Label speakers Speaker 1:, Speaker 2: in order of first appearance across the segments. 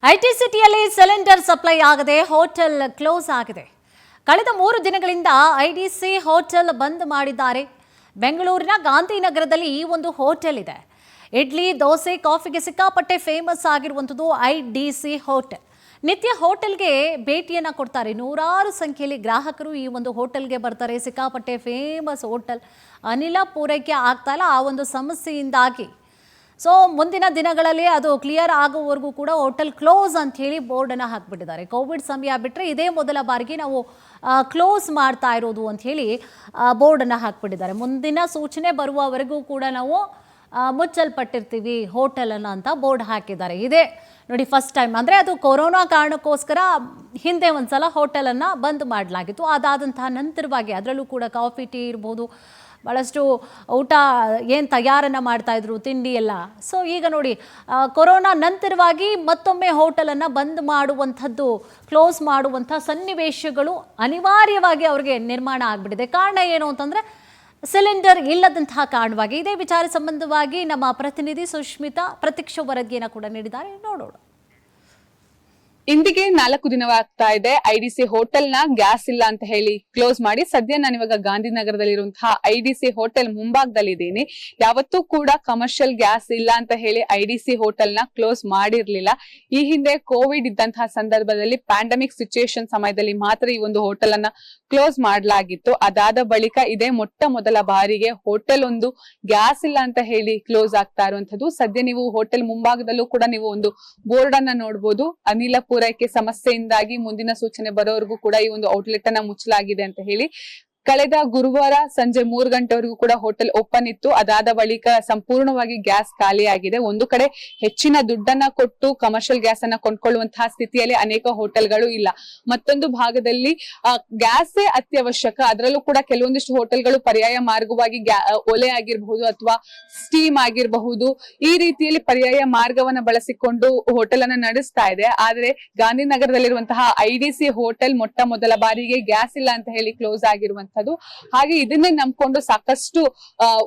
Speaker 1: IT ಸಿಟಿಯಲ್ಲಿ cylinder supply ಆಗದೆ hotel close ಆಗಿದೆ. ಕಳೆದ 3 ದಿನಗಳಿಂದ ಐಡಿಸಿ ಹೋಟೆಲ್ ಬಂದ್ ಮಾಡಿದ್ದಾರೆ. ಬೆಂಗಳೂರಿನ ಗಾಂಧಿನಗರದಲ್ಲಿ ಈ ಒಂದು ಹೋಟೆಲ್ ಇದೆ. ಇಡ್ಲಿ, ದೋಸೆ, ಕಾಫಿಗೆ ಸಿಕ್ಕಾಪಟ್ಟೆ ಫೇಮಸ್ ಆಗಿರುವಂಥದ್ದು ಐಡಿಸಿ ಹೋಟೆಲ್. ನಿತ್ಯ ಹೋಟೆಲ್ಗೆ ಭೇಟಿಯನ್ನು ಕೊಡ್ತಾರೆ. ನೂರಾರು ಸಂಖ್ಯೆಯಲ್ಲಿ ಗ್ರಾಹಕರು ಈ ಒಂದು ಹೋಟೆಲ್ಗೆ ಬರ್ತಾರೆ. ಸಿಕ್ಕಾಪಟ್ಟೆ ಫೇಮಸ್ ಹೋಟೆಲ್. ಅನಿಲ ಪೂರೈಕೆ ಆಗ್ತಾ ಇಲ್ಲ. ಆ ಒಂದು ಸಮಸ್ಯೆಯಿಂದಾಗಿ ಮುಂದಿನ ದಿನಗಳಲ್ಲಿ ಅದು ಕ್ಲಿಯರ್ ಆಗುವವರೆಗೂ ಕೂಡ ಹೋಟೆಲ್ ಕ್ಲೋಸ್ ಅಂತ ಹೇಳಿ ಬೋರ್ಡನ್ನು ಹಾಕಿಬಿಟ್ಟಿದ್ದಾರೆ. ಕೋವಿಡ್ ಸಮಯ ಬಿಟ್ಟರೆ ಇದೇ ಮೊದಲ ಬಾರಿಗೆ ನಾವು ಕ್ಲೋಸ್ ಮಾಡ್ತಾ ಇರೋದು ಅಂತ ಹೇಳಿ ಬೋರ್ಡನ್ನು ಹಾಕಿಬಿಟ್ಟಿದ್ದಾರೆ. ಮುಂದಿನ ಸೂಚನೆ ಬರುವವರೆಗೂ ಕೂಡ ನಾವು ಮುಚ್ಚಲ್ಪಟ್ಟಿರ್ತೀವಿ ಹೋಟೆಲನ್ನು ಅಂತ ಬೋರ್ಡ್ ಹಾಕಿದ್ದಾರೆ. ಇದೇ ನೋಡಿ ಫಸ್ಟ್ ಟೈಮ್. ಅಂದರೆ ಅದು ಕೊರೋನಾ ಕಾರಣಕ್ಕೋಸ್ಕರ ಹಿಂದೆ ಒಂದು ಸಲ ಹೋಟೆಲನ್ನು ಬಂದ್ ಮಾಡಲಾಗಿತ್ತು. ಅದಾದಂತಹ ನಂತರವಾಗಿ ಅದರಲ್ಲೂ ಕೂಡ ಕಾಫಿ, ಟೀ ಇರ್ಬೋದು, ಭಾಳಷ್ಟು ಊಟ ಏನು ತಯಾರನ್ನು ಮಾಡ್ತಾಯಿದ್ರು, ತಿಂಡಿ ಎಲ್ಲ. ಸೊ ಈಗ ನೋಡಿ ಕೊರೋನಾ ನಂತರವಾಗಿ ಮತ್ತೊಮ್ಮೆ ಹೋಟೆಲನ್ನು ಬಂದ್ ಮಾಡುವಂಥದ್ದು, ಕ್ಲೋಸ್ ಮಾಡುವಂಥ ಸನ್ನಿವೇಶಗಳು ಅನಿವಾರ್ಯವಾಗಿ ಅವ್ರಿಗೆ ನಿರ್ಮಾಣ ಆಗಿಬಿಟ್ಟಿದೆ. ಕಾರಣ ಏನು ಅಂತಂದರೆ ಸಿಲಿಂಡರ್ ಇಲ್ಲದಂತಹ ಕಾರಣವಾಗಿ. ಇದೇ ವಿಚಾರ ಸಂಬಂಧವಾಗಿ ನಮ್ಮ ಪ್ರತಿನಿಧಿ ಸುಷ್ಮಿತಾ ಪ್ರತ್ಯಕ್ಷ ವರದಿಯನ್ನು ಕೂಡ ನೀಡಿದ್ದಾರೆ. ನೋಡೋಣ.
Speaker 2: ಇಂದಿಗೆ 4 ದಿನವಾಗ್ತಾ ಇದೆ ಐಡಿಸಿ ಹೋಟೆಲ್ ನ ಗ್ಯಾಸ್ ಇಲ್ಲ ಅಂತ ಹೇಳಿ ಕ್ಲೋಸ್ ಮಾಡಿ. ಸದ್ಯ ನಾನು ಇವಾಗ ಗಾಂಧಿನಗರದಲ್ಲಿರುವಂತಹ ಐಡಿಸಿ ಹೋಟೆಲ್ ಮುಂಭಾಗದಲ್ಲಿ ಇದ್ದೀನಿ. ಯಾವತ್ತೂ ಕೂಡ ಕಮರ್ಷಿಯಲ್ ಗ್ಯಾಸ್ ಇಲ್ಲ ಅಂತ ಹೇಳಿ ಐಡಿಸಿ ಹೋಟೆಲ್ ನ ಕ್ಲೋಸ್ ಮಾಡಿರ್ಲಿಲ್ಲ. ಈ ಹಿಂದೆ ಕೋವಿಡ್ ಇದ್ದಂತಹ ಸಂದರ್ಭದಲ್ಲಿ ಪ್ಯಾಂಡಮಿಕ್ ಸಿಚುಯೇಷನ್ ಸಮಯದಲ್ಲಿ ಮಾತ್ರ ಈ ಒಂದು ಹೋಟೆಲ್ ಅನ್ನ ಕ್ಲೋಸ್ ಮಾಡಲಾಗಿತ್ತು. ಅದಾದ ಬಳಿಕ ಇದೇ ಮೊಟ್ಟ ಮೊದಲ ಬಾರಿಗೆ ಹೋಟೆಲ್ ಒಂದು ಗ್ಯಾಸ್ ಇಲ್ಲ ಅಂತ ಹೇಳಿ ಕ್ಲೋಸ್ ಆಗ್ತಾ ಇರುವಂತದ್ದು. ಸದ್ಯ ನೀವು ಹೋಟೆಲ್ ಮುಂಭಾಗದಲ್ಲೂ ಕೂಡ ನೀವು ಒಂದು ಬೋರ್ಡ್ ಅನ್ನ ನೋಡಬಹುದು. ಅನಿಲ ಪೂರೈಕೆ ಸಮಸ್ಯೆಯಿಂದಾಗಿ ಮುಂದಿನ ಸೂಚನೆ ಬರೋವರೆಗೂ ಕೂಡ ಈ ಒಂದು ಔಟ್ಲೆಟ್ ಅನ್ನ ಮುಚ್ಚಲಾಗಿದೆ ಅಂತ ಹೇಳಿ. ಕಳೆದ ಗುರುವಾರ ಸಂಜೆ 3 ಗಂಟೆವರೆಗೂ ಕೂಡ ಹೋಟೆಲ್ ಓಪನ್ ಇತ್ತು. ಅದಾದ ಬಳಿಕ ಸಂಪೂರ್ಣವಾಗಿ ಗ್ಯಾಸ್ ಖಾಲಿಯಾಗಿದೆ. ಒಂದು ಕಡೆ ಹೆಚ್ಚಿನ ದುಡ್ಡನ್ನ ಕೊಟ್ಟು ಕಮರ್ಷಿಯಲ್ ಗ್ಯಾಸ್ ಅನ್ನ ಕೊಂಡ್ಕೊಳ್ಳುವಂತಹ ಸ್ಥಿತಿಯಲ್ಲಿ ಅನೇಕ ಹೋಟೆಲ್ಗಳು ಇಲ್ಲ. ಮತ್ತೊಂದು ಭಾಗದಲ್ಲಿ ಗ್ಯಾಸೇ ಅತ್ಯವಶ್ಯಕ. ಅದರಲ್ಲೂ ಕೂಡ ಕೆಲವೊಂದಿಷ್ಟು ಹೋಟೆಲ್ಗಳು ಪರ್ಯಾಯ ಮಾರ್ಗವಾಗಿ ಒಲೆ ಆಗಿರಬಹುದು ಅಥವಾ ಸ್ಟೀಮ್ ಆಗಿರಬಹುದು, ಈ ರೀತಿಯಲ್ಲಿ ಪರ್ಯಾಯ ಮಾರ್ಗವನ್ನ ಬಳಸಿಕೊಂಡು ಹೋಟೆಲ್ ಅನ್ನ ನಡೆಸ್ತಾ ಇದೆ. ಆದ್ರೆ ಗಾಂಧಿನಗರದಲ್ಲಿರುವಂತಹ ಐಡಿಸಿ ಹೋಟೆಲ್ ಮೊಟ್ಟ ಮೊದಲ ಬಾರಿಗೆ ಗ್ಯಾಸ್ ಇಲ್ಲ ಅಂತ ಹೇಳಿ ಕ್ಲೋಸ್ ಆಗಿರುವಂತಹ. ಹಾಗೆ ಇದನ್ನೇ ನಂಬ್ಕೊಂಡು ಸಾಕಷ್ಟು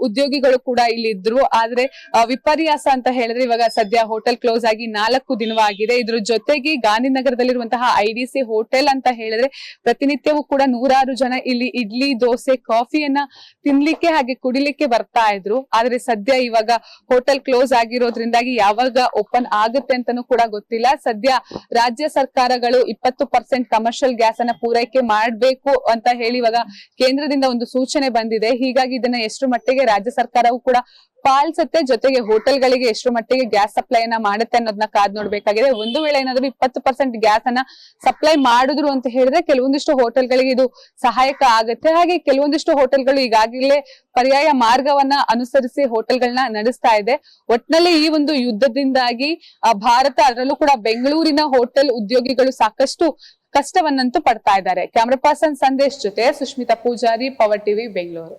Speaker 2: ಉದ್ಯೋಗಿಗಳು ಕೂಡ ಇಲ್ಲಿ ಇದ್ರು. ಆದ್ರೆ ವಿಪರ್ಯಾಸ ಅಂತ ಹೇಳಿದ್ರೆ ಇವಾಗ ಸದ್ಯ ಹೋಟೆಲ್ ಕ್ಲೋಸ್ ಆಗಿ 4 ದಿನವಾಗಿದೆ. ಇದ್ರ ಜೊತೆಗೆ ಗಾಂಧಿನಗರದಲ್ಲಿರುವಂತಹ ಐಡಿಸಿ ಹೋಟೆಲ್ ಅಂತ ಹೇಳಿದ್ರೆ ಪ್ರತಿನಿತ್ಯವೂ ಕೂಡ ನೂರಾರು ಜನ ಇಲ್ಲಿ ಇಡ್ಲಿ, ದೋಸೆ, ಕಾಫಿಯನ್ನ ತಿನ್ಲಿಕ್ಕೆ ಹಾಗೆ ಕುಡಿಲಿಕ್ಕೆ ಬರ್ತಾ ಇದ್ರು. ಆದ್ರೆ ಸದ್ಯ ಇವಾಗ ಹೋಟೆಲ್ ಕ್ಲೋಸ್ ಆಗಿರೋದ್ರಿಂದಾಗಿ ಯಾವಾಗ ಓಪನ್ ಆಗುತ್ತೆ ಅಂತಾನೂ ಕೂಡ ಗೊತ್ತಿಲ್ಲ. ಸದ್ಯ ರಾಜ್ಯ ಸರ್ಕಾರಗಳು 20% ಕಮರ್ಷಿಯಲ್ ಗ್ಯಾಸ್ ಅನ್ನ ಪೂರೈಕೆ ಮಾಡ್ಬೇಕು ಅಂತ ಹೇಳಿ ಇವಾಗ ಕೇಂದ್ರದಿಂದ ಒಂದು ಸೂಚನೆ ಬಂದಿದೆ. ಹೀಗಾಗಿ ಇದನ್ನ ಎಷ್ಟು ಮಟ್ಟಿಗೆ ರಾಜ್ಯ ಸರ್ಕಾರವು ಕೂಡ ಪಾಲಿಸುತ್ತೆ, ಜೊತೆಗೆ ಹೋಟೆಲ್ಗಳಿಗೆ ಎಷ್ಟು ಮಟ್ಟಿಗೆ ಗ್ಯಾಸ್ ಸಪ್ಲೈ ಅನ್ನ ಮಾಡುತ್ತೆ ಅನ್ನೋದನ್ನ ಕಾದ್ ನೋಡ್ಬೇಕಾಗಿದೆ. ಒಂದು ವೇಳೆ ಏನಾದ್ರು 20% ಗ್ಯಾಸ್ ಅನ್ನ ಸಪ್ಲೈ ಮಾಡಿದ್ರು ಅಂತ ಹೇಳಿದ್ರೆ ಕೆಲವೊಂದಿಷ್ಟು ಹೋಟೆಲ್ಗಳಿಗೆ ಇದು ಸಹಾಯಕ ಆಗುತ್ತೆ. ಹಾಗೆ ಕೆಲವೊಂದಿಷ್ಟು ಹೋಟೆಲ್ಗಳು ಈಗಾಗಲೇ ಪರ್ಯಾಯ ಮಾರ್ಗವನ್ನ ಅನುಸರಿಸಿ ಹೋಟೆಲ್ಗಳನ್ನ ನಡೆಸ್ತಾ ಇದೆ. ಒಟ್ನಲ್ಲಿ ಈ ಒಂದು ಯುದ್ಧದಿಂದಾಗಿ ಭಾರತ, ಅದರಲ್ಲೂ ಕೂಡ ಬೆಂಗಳೂರಿನ ಹೋಟೆಲ್ ಉದ್ಯೋಗಿಗಳು ಸಾಕಷ್ಟು ಕಷ್ಟವನ್ನಂತೂ ಪಡ್ತಾ ಇದ್ದಾರೆ. ಕ್ಯಾಮರಾ ಪರ್ಸನ್ ಸಂದೇಶ್ ಜೊತೆ ಸುಷ್ಮಿತಾ ಪೂಜಾರಿ, ಪವರ್ ಟಿವಿ, ಬೆಂಗಳೂರು.